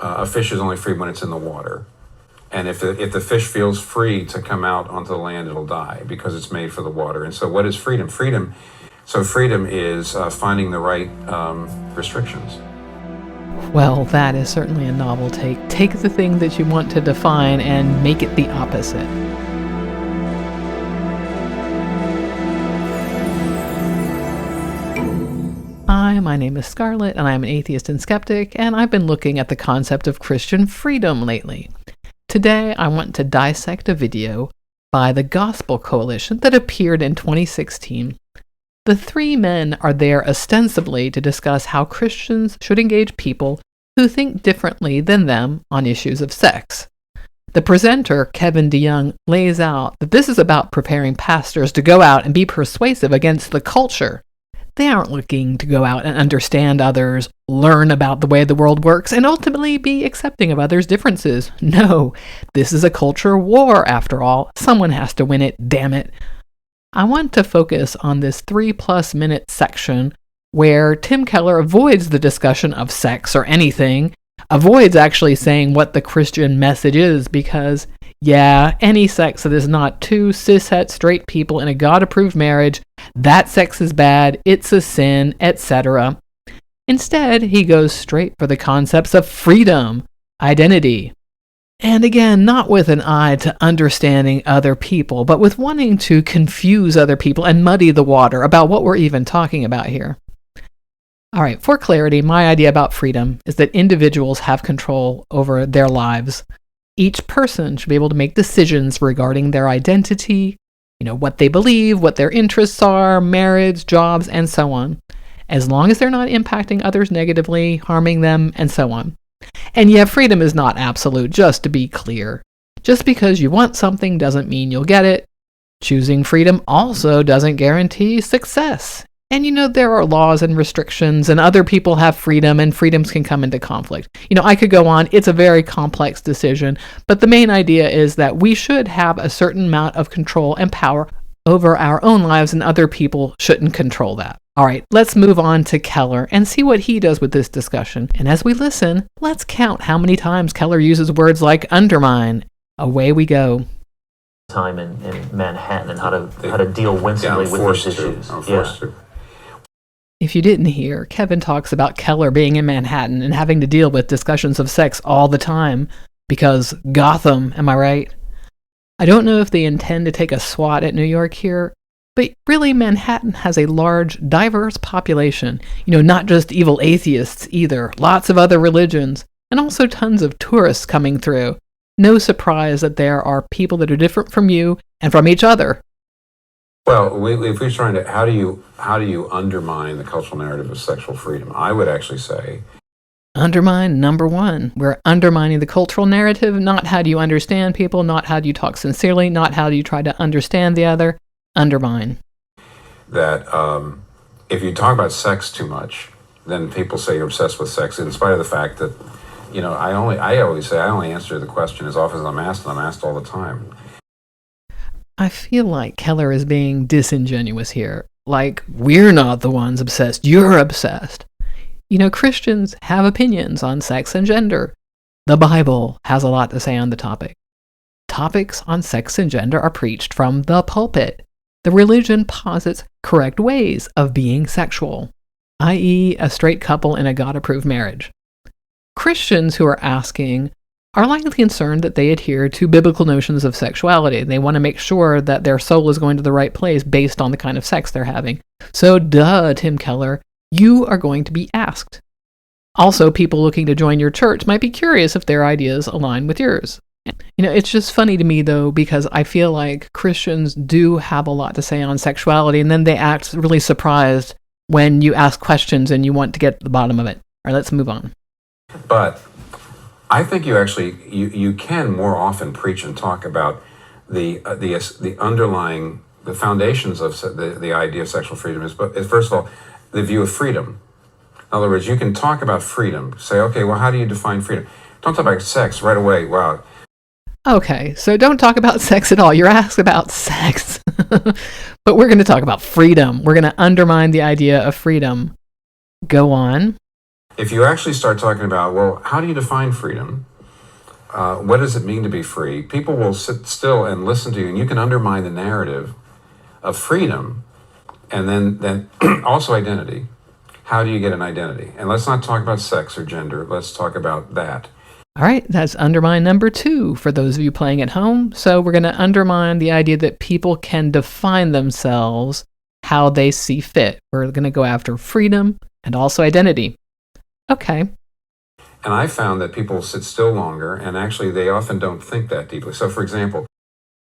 a fish is only free when it's in the water. And if the fish feels free to come out onto the land, it'll die because it's made for the water. And so what is freedom? Freedom is finding the right restrictions. Well, that is certainly a novel take. Take the thing that you want to define and make it the opposite. Hi, my name is Scarlett, and I'm an atheist and skeptic, and I've been looking at the concept of Christian freedom lately. Today, I want to dissect a video by the Gospel Coalition that appeared in 2016. The three men are there ostensibly to discuss how Christians should engage people who think differently than them on issues of sex. The presenter, Kevin DeYoung, lays out that this is about preparing pastors to go out and be persuasive against the culture. They aren't looking to go out and understand others, learn about the way the world works, and ultimately be accepting of others' differences. No, this is a culture war, after all. Someone has to win it, damn it. I want to focus on this 3+ minute section where Tim Keller avoids the discussion of sex or anything, avoids actually saying what the Christian message is, because, yeah, any sex that is not two cishet straight people in a God-approved marriage, that sex is bad, it's a sin, etc. Instead, he goes straight for the concepts of freedom, identity, and again, not with an eye to understanding other people, but with wanting to confuse other people and muddy the water about what we're even talking about here. All right, for clarity, my idea about freedom is that individuals have control over their lives. Each person should be able to make decisions regarding their identity, what they believe, what their interests are, marriage, jobs, and so on, as long as they're not impacting others negatively, harming them, and so on. And yeah, freedom is not absolute, just to be clear. Just because you want something doesn't mean you'll get it. Choosing freedom also doesn't guarantee success. And there are laws and restrictions, and other people have freedom, and freedoms can come into conflict. I could go on. It's a very complex decision, but the main idea is that we should have a certain amount of control and power over our own lives, and other people shouldn't control that. All right, let's move on to Keller and see what he does with this discussion. And as we listen, let's count how many times Keller uses words like undermine. Away we go. Time in Manhattan and how to deal winsomely with these issues. I'm forced to. If you didn't hear, Kevin talks about Keller being in Manhattan and having to deal with discussions of sex all the time, because Gotham, am I right? I don't know if they intend to take a swat at New York here, but really Manhattan has a large, diverse population. Not just evil atheists either, lots of other religions, and also tons of tourists coming through. No surprise that there are people that are different from you and from each other. Well, if we're trying to, how do you undermine the cultural narrative of sexual freedom? I would actually say, undermine, number one. We're undermining the cultural narrative, not how do you understand people, not how do you talk sincerely, not how do you try to understand the other. Undermine. That if you talk about sex too much, then people say you're obsessed with sex, in spite of the fact that, I always say I only answer the question as often as I'm asked, and I'm asked all the time. I feel like Keller is being disingenuous here. Like, we're not the ones obsessed, you're obsessed. Christians have opinions on sex and gender. The Bible has a lot to say on the topic. Topics on sex and gender are preached from the pulpit. The religion posits correct ways of being sexual, i.e., a straight couple in a God-approved marriage. Christians who are asking are likely concerned that they adhere to biblical notions of sexuality. They want to make sure that their soul is going to the right place based on the kind of sex they're having. So, Tim Keller, you are going to be asked. Also, people looking to join your church might be curious if their ideas align with yours. It's just funny to me, though, because I feel like Christians do have a lot to say on sexuality, and then they act really surprised when you ask questions and you want to get to the bottom of it. All right, let's move on. But I think you can more often preach and talk about the underlying, the foundations of the idea of sexual freedom is first of all, the view of freedom. In other words, you can talk about freedom. Say, okay, well, how do you define freedom? Don't talk about sex right away. Wow. Okay, so don't talk about sex at all. You're asked about sex. But we're going to talk about freedom. We're going to undermine the idea of freedom. Go on. if you actually start talking about, well, how do you define freedom? What does it mean to be free? People will sit still and listen to you, and you can undermine the narrative of freedom, and then also identity. How do you get an identity? And let's not talk about sex or gender. Let's talk about that. All right, that's undermine number 2 for those of you playing at home. So we're going to undermine the idea that people can define themselves how they see fit. We're going to go after freedom and also identity. Okay. And I found that people sit still longer, and actually they often don't think that deeply. So, for example,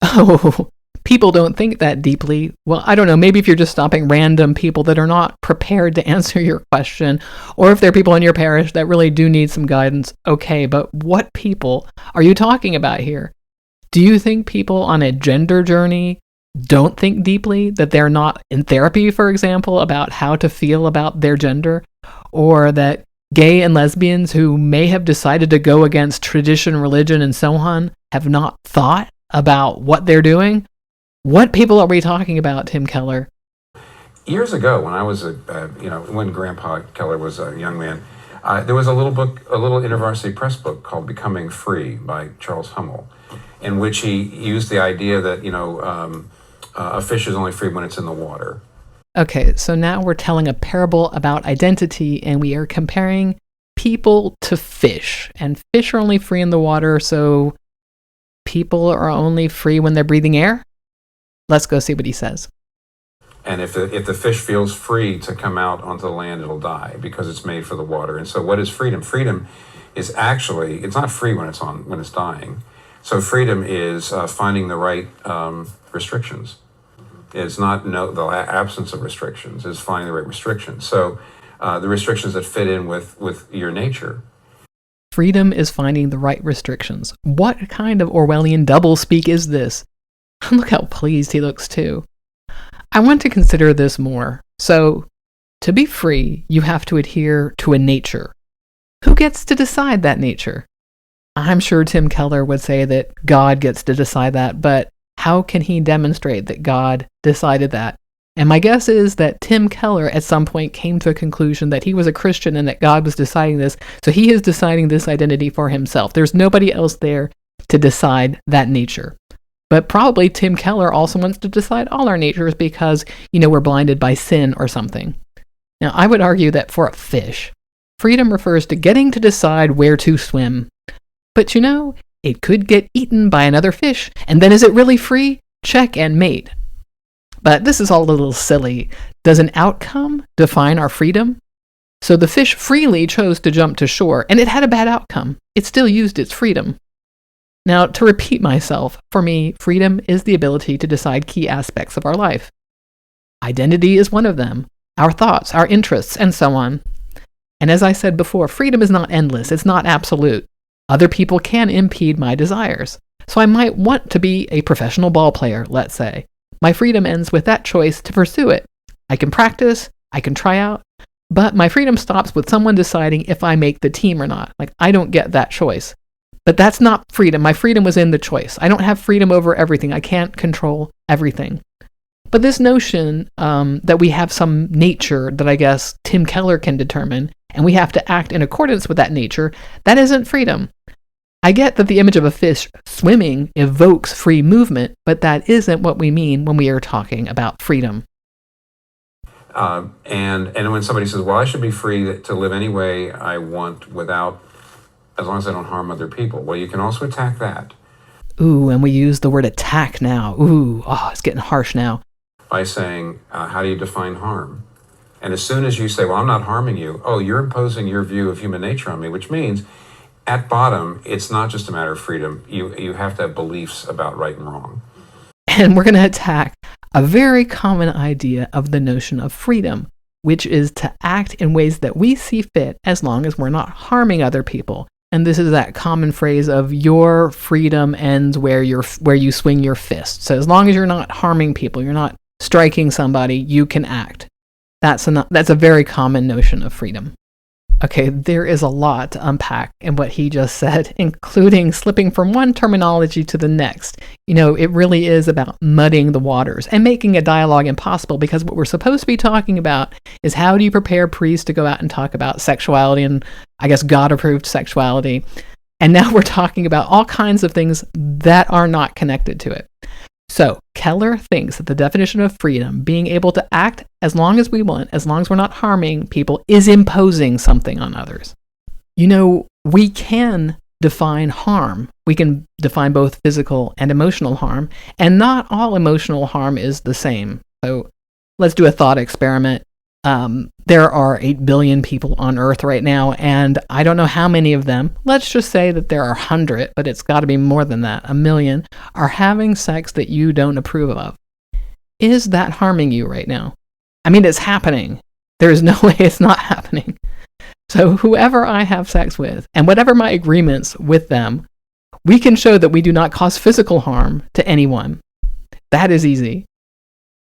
Oh, people don't think that deeply. Well, I don't know. Maybe if you're just stopping random people that are not prepared to answer your question, or if there are people in your parish that really do need some guidance, okay, but what people are you talking about here? Do you think people on a gender journey don't think deeply, that they're not in therapy, for example, about how to feel about their gender? Or that gay and lesbians who may have decided to go against tradition, religion, and so on have not thought about what they're doing? What people are we talking about, Tim Keller? years ago, when I was when Grandpa Keller was a young man, there was a little book, a little InterVarsity Press book called "Becoming Free" by Charles Hummel, in which he used the idea that a fish is only free when it's in the water. Okay, so now we're telling a parable about identity, and we are comparing people to fish. And fish are only free in the water, so people are only free when they're breathing air? Let's go see what he says. And if the fish feels free to come out onto the land, it'll die because it's made for the water. And so what is freedom? Freedom is actually, it's not free when it's dying. So freedom is finding the right restrictions. It's not the absence of restrictions. It's finding the right restrictions. So the restrictions that fit in with your nature. Freedom is finding the right restrictions. What kind of Orwellian doublespeak is this? Look how pleased he looks too. I want to consider this more. So, to be free, you have to adhere to a nature. Who gets to decide that nature? I'm sure Tim Keller would say that God gets to decide that, but how can he demonstrate that God decided that? And my guess is that Tim Keller at some point came to a conclusion that he was a Christian and that God was deciding this, so he is deciding this identity for himself. There's nobody else there to decide that nature. But probably Tim Keller also wants to decide all our natures because, we're blinded by sin or something. Now, I would argue that for a fish, freedom refers to getting to decide where to swim. But it could get eaten by another fish, and then is it really free? Check and mate. But this is all a little silly. Does an outcome define our freedom? So the fish freely chose to jump to shore, and it had a bad outcome. It still used its freedom. Now, to repeat myself, for me, freedom is the ability to decide key aspects of our life. Identity is one of them, our thoughts, our interests, and so on. And as I said before, freedom is not endless, it's not absolute. Other people can impede my desires. So I might want to be a professional ball player, let's say. My freedom ends with that choice to pursue it. I can practice, I can try out, but my freedom stops with someone deciding if I make the team or not. I don't get that choice. But that's not freedom. My freedom was in the choice. I don't have freedom over everything. I can't control everything. But this notion that we have some nature that I guess Tim Keller can determine, and we have to act in accordance with that nature, that isn't freedom. I get that the image of a fish swimming evokes free movement, but that isn't what we mean when we are talking about freedom. And when somebody says, well, I should be free to live any way I want as long as I don't harm other people. Well, you can also attack that. Ooh, and we use the word attack now. Ooh, it's getting harsh now. By saying, how do you define harm? And as soon as you say, well, I'm not harming you, you're imposing your view of human nature on me, which means at bottom, it's not just a matter of freedom. You have to have beliefs about right and wrong. And we're going to attack a very common idea of the notion of freedom, which is to act in ways that we see fit as long as we're not harming other people. And this is that common phrase of your freedom ends where you swing your fist. So as long as you're not harming people, you're not striking somebody, you can act. That's a very common notion of freedom. Okay, there is a lot to unpack in what he just said, including slipping from one terminology to the next. It really is about muddying the waters and making a dialogue impossible, because what we're supposed to be talking about is how do you prepare priests to go out and talk about sexuality and, I guess, God-approved sexuality. And now we're talking about all kinds of things that are not connected to it. So Keller thinks that the definition of freedom, being able to act as long as we want, as long as we're not harming people, is imposing something on others. We can define harm. We can define both physical and emotional harm, and not all emotional harm is the same. So let's do a thought experiment. There are 8 billion people on Earth right now, and I don't know how many of them, let's just say that there are 100, but it's got to be more than that, 1 million, are having sex that you don't approve of. Is that harming you right now? I mean, it's happening. There's no way it's not happening. So whoever I have sex with, and whatever my agreements with them, we can show that we do not cause physical harm to anyone. That is easy.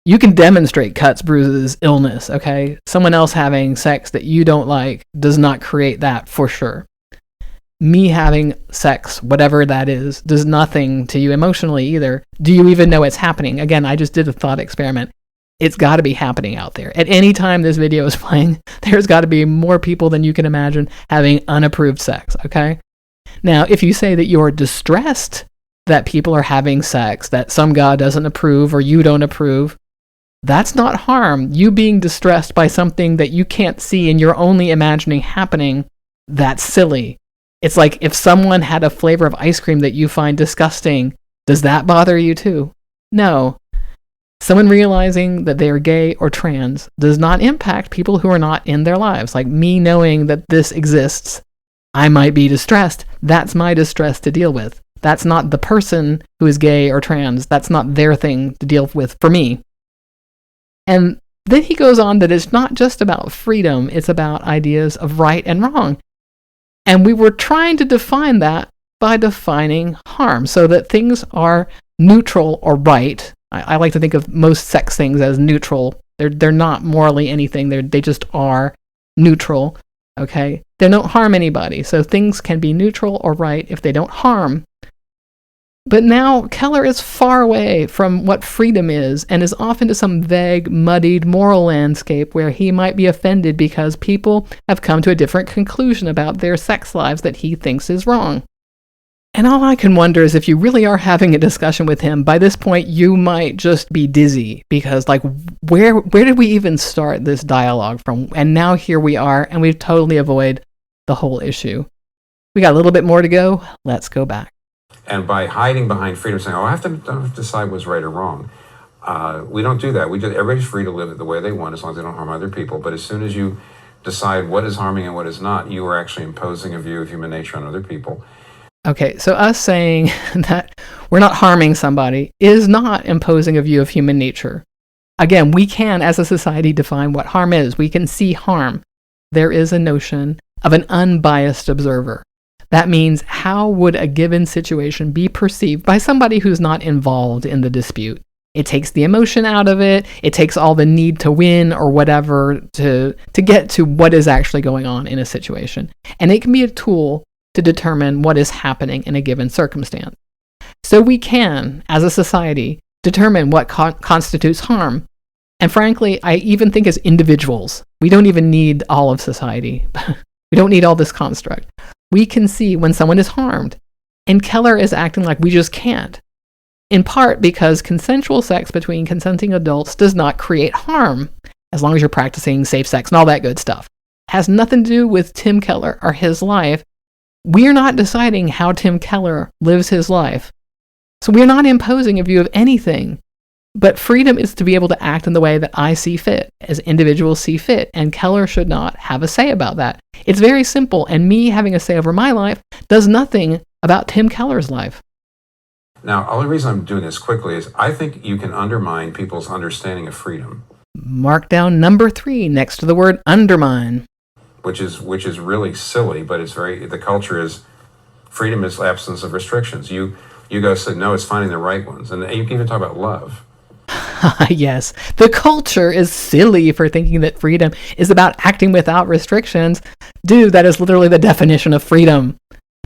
You can demonstrate cuts, bruises, illness, okay? Someone else having sex that you don't like does not create that for sure. Me having sex, whatever that is, does nothing to you emotionally either. Do you even know it's happening? Again, I just did a thought experiment. It's got to be happening out there. At any time this video is playing, there's got to be more people than you can imagine having unapproved sex, okay? Now, if you say that you're distressed that people are having sex that some God doesn't approve or you don't approve, that's not harm. You being distressed by something that you can't see and you're only imagining happening, that's silly. It's like if someone had a flavor of ice cream that you find disgusting, does that bother you too? No. Someone realizing that they are gay or trans does not impact people who are not in their lives. Like me knowing that this exists, I might be distressed. That's my distress to deal with. That's not the person who is gay or trans. That's not their thing to deal with for me. And then he goes on that it's not just about freedom, it's about ideas of right and wrong. And we were trying to define that by defining harm, so that things are neutral or right. I like to think of most sex things as neutral. They're not morally anything, they just are neutral, okay? They don't harm anybody, so things can be neutral or right if they don't harm. But now Keller is far away from what freedom is and is off into some vague, muddied moral landscape where he might be offended because people have come to a different conclusion about their sex lives that he thinks is wrong. And all I can wonder is if you really are having a discussion with him, by this point you might just be dizzy because, like, where did we even start this dialogue from? And now here we are, and we've totally avoided the whole issue. We got a little bit more to go. Let's go back. And by hiding behind freedom, saying, "Oh, I have to decide what's right or wrong," we don't do that. Everybody's free to live it the way they want as long as they don't harm other people. But as soon as you decide what is harming and what is not, you are actually imposing a view of human nature on other people. Okay, so us saying that we're not harming somebody is not imposing a view of human nature. Again, we can, as a society, define what harm is. We can see harm. There is a notion of an unbiased observer. That means how would a given situation be perceived by somebody who's not involved in the dispute? It takes the emotion out of it. It takes all the need to win or whatever to get to what is actually going on in a situation. And it can be a tool to determine what is happening in a given circumstance. So we can, as a society, determine what constitutes harm. And frankly, I even think as individuals, we don't even need all of society. We don't need all this construct. We can see when someone is harmed. And Keller is acting like we just can't. In part because consensual sex between consenting adults does not create harm, as long as you're practicing safe sex and all that good stuff. It has nothing to do with Tim Keller or his life. We're not deciding how Tim Keller lives his life. So we're not imposing a view of anything. But freedom is to be able to act in the way that I see fit, as individuals see fit, and Keller should not have a say about that. It's very simple, and me having a say over my life does nothing about Tim Keller's life. Now, the only reason I'm doing this quickly is I think you can undermine people's understanding of freedom. Mark down number 3 next to the word undermine. Which is really silly, but the culture is freedom is absence of restrictions. You go say, no, it's finding the right ones. And you can even talk about love. Yes, the culture is silly for thinking that freedom is about acting without restrictions. Dude, that is literally the definition of freedom.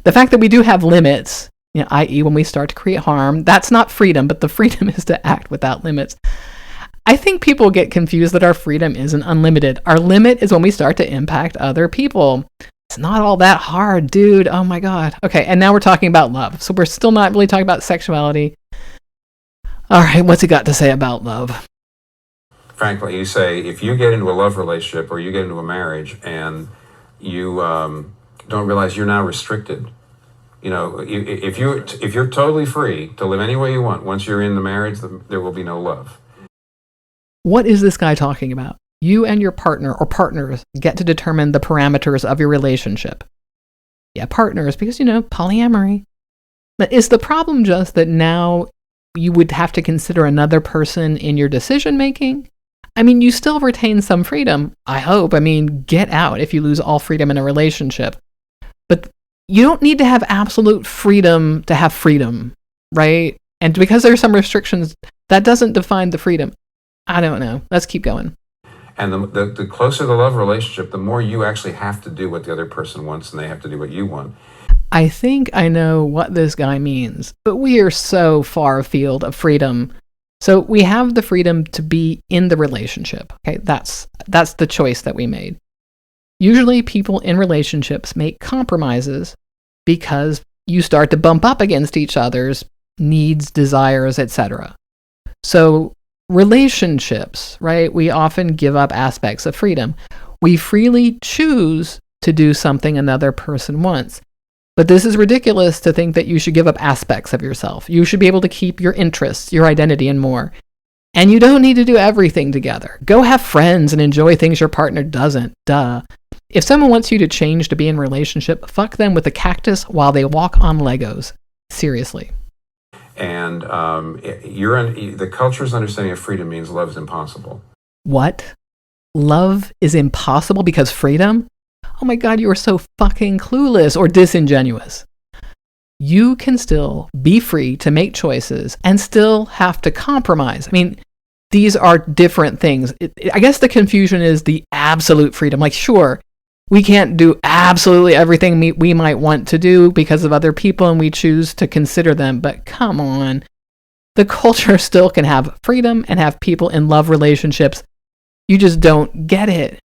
The fact that we do have limits, i.e. when we start to create harm, that's not freedom, but the freedom is to act without limits. I think people get confused that our freedom isn't unlimited. Our limit is when we start to impact other people. It's not all that hard, dude. Oh my God. Okay, and now we're talking about love. So we're still not really talking about sexuality. All right, what's he got to say about love? Frankly, you say if you get into a love relationship or you get into a marriage and you don't realize you're now restricted. If you're totally free to live any way you want, once you're in the marriage, there will be no love. What is this guy talking about? You and your partner or partners get to determine the parameters of your relationship. Yeah, partners, because, polyamory. But is the problem just that now you would have to consider another person in your decision making? I mean, you still retain some freedom, I hope. I mean, get out if you lose all freedom in a relationship. But you don't need to have absolute freedom to have freedom, right? And because there are some restrictions, that doesn't define the freedom. I don't know. Let's keep going. And the closer the love relationship, the more you actually have to do what the other person wants and they have to do what you want. I think I know what this guy means, but we are so far afield of freedom. So we have the freedom to be in the relationship. Okay, that's the choice that we made. Usually people in relationships make compromises because you start to bump up against each other's needs, desires, etc. So relationships, right? We often give up aspects of freedom. We freely choose to do something another person wants. But this is ridiculous to think that you should give up aspects of yourself. You should be able to keep your interests, your identity, and more. And you don't need to do everything together. Go have friends and enjoy things your partner doesn't. Duh. If someone wants you to change to be in a relationship, fuck them with a cactus while they walk on Legos. Seriously. And the culture's understanding of freedom means love is impossible. What? Love is impossible because freedom? Oh my God, you are so fucking clueless or disingenuous. You can still be free to make choices and still have to compromise. I mean, these are different things. I guess the confusion is the absolute freedom. Like, sure, we can't do absolutely everything we might want to do because of other people and we choose to consider them, but come on. The culture still can have freedom and have people in love relationships. You just don't get it.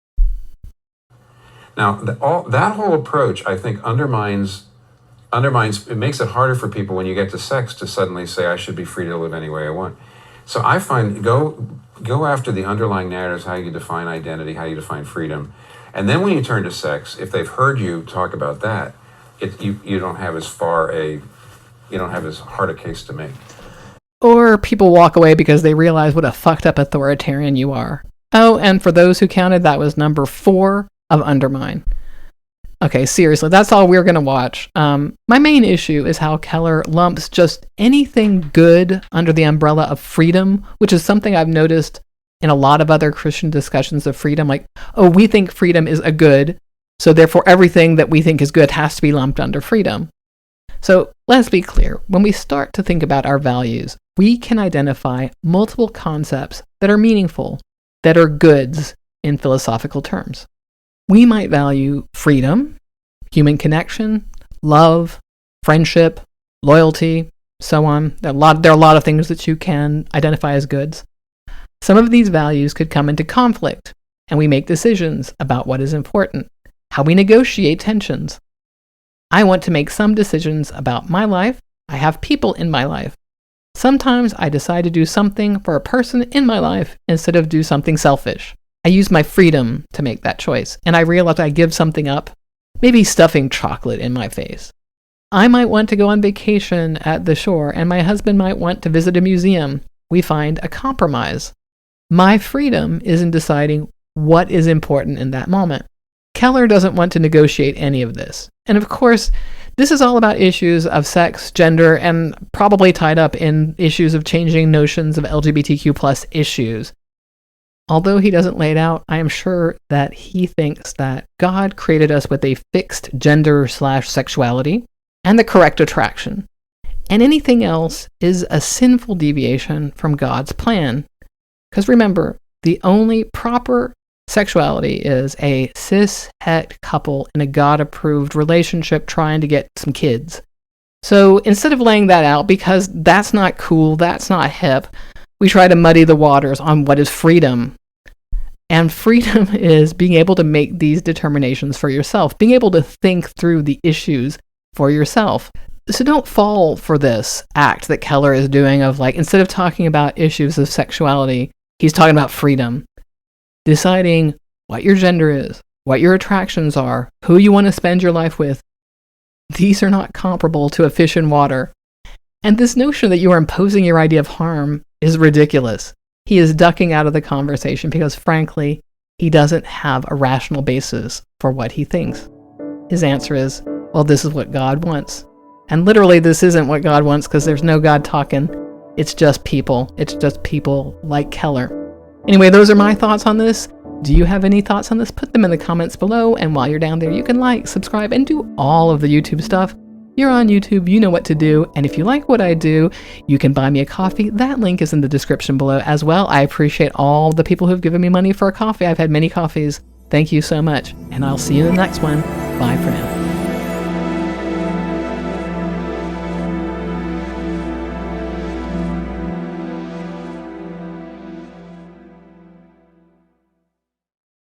Now, that whole approach, I think, undermines. It makes it harder for people when you get to sex to suddenly say, I should be free to live any way I want. So I find, go after the underlying narratives, how you define identity, how you define freedom. And then when you turn to sex, if they've heard you talk about that, you don't have as hard a case to make. Or people walk away because they realize what a fucked up authoritarian you are. Oh, and for those who counted, that was number 4 of Undermine. Okay, seriously, that's all we're going to watch. My main issue is how Keller lumps just anything good under the umbrella of freedom, which is something I've noticed in a lot of other Christian discussions of freedom. Like, oh, we think freedom is a good, so therefore everything that we think is good has to be lumped under freedom. So let's be clear. When we start to think about our values, we can identify multiple concepts that are meaningful, that are goods in philosophical terms. We might value freedom, human connection, love, friendship, loyalty, so on. There are a lot of things that you can identify as goods. Some of these values could come into conflict, and we make decisions about what is important, how we negotiate tensions. I want to make some decisions about my life. I have people in my life. Sometimes I decide to do something for a person in my life instead of do something selfish. I use my freedom to make that choice, and I realize I give something up, maybe stuffing chocolate in my face. I might want to go on vacation at the shore, and my husband might want to visit a museum. We find a compromise. My freedom is in deciding what is important in that moment. Keller doesn't want to negotiate any of this. And of course, this is all about issues of sex, gender, and probably tied up in issues of changing notions of LGBTQ+ issues. Although he doesn't lay it out, I am sure that he thinks that God created us with a fixed gender/sexuality and the correct attraction. And anything else is a sinful deviation from God's plan. Because remember, the only proper Sexuality is a cis-het couple in a God-approved relationship trying to get some kids. So instead of laying that out, because that's not cool, that's not hip, we try to muddy the waters on what is freedom. And freedom is being able to make these determinations for yourself, being able to think through the issues for yourself. So don't fall for this act that Keller is doing of, like, instead of talking about issues of sexuality, he's talking about freedom. Deciding what your gender is, what your attractions are, who you want to spend your life with. These are not comparable to a fish in water. And this notion that you are imposing your idea of harm is ridiculous. He is ducking out of the conversation because, frankly, he doesn't have a rational basis for what he thinks. His answer is, well, this is what God wants. And literally, this isn't what God wants because there's no God talking. It's just people. It's just people like Keller. Anyway, those are my thoughts on this. Do you have any thoughts on this? Put them in the comments below. And while you're down there, you can like, subscribe, and do all of the YouTube stuff. You're on YouTube, you know what to do. And if you like what I do, you can buy me a coffee. That link is in the description below as well. I appreciate all the people who've given me money for a coffee. I've had many coffees. Thank you so much. And I'll see you in the next one. Bye for now.